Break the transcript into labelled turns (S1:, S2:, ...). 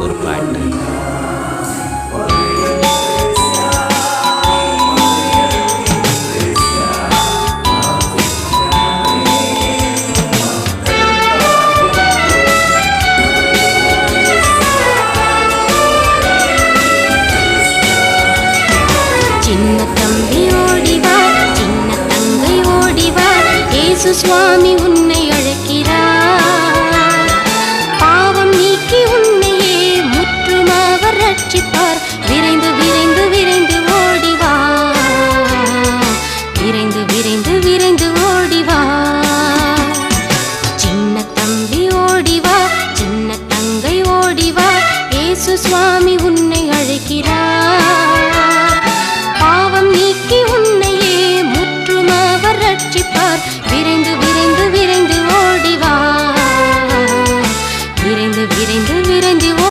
S1: ஒரு பாட்டு.
S2: சின்ன தம்பி ஓடிவா, சின்ன தங்கை ஓடிவா, இயேசு சுவாமி உன்னை அழைக்கிறார். பாவம் நீக்கி உன்னையே முற்றுமாக ரட்சிப்பார். விரைந்து விரைந்து விரைந்து ஓடிவா, விரைந்து விரைந்து விரைந்து ஓடிவா. சின்ன தம்பி ஓடிவா, சின்ன தங்கை ஓடிவா, இயேசு சுவாமி உன்னை அழைக்கிறார்.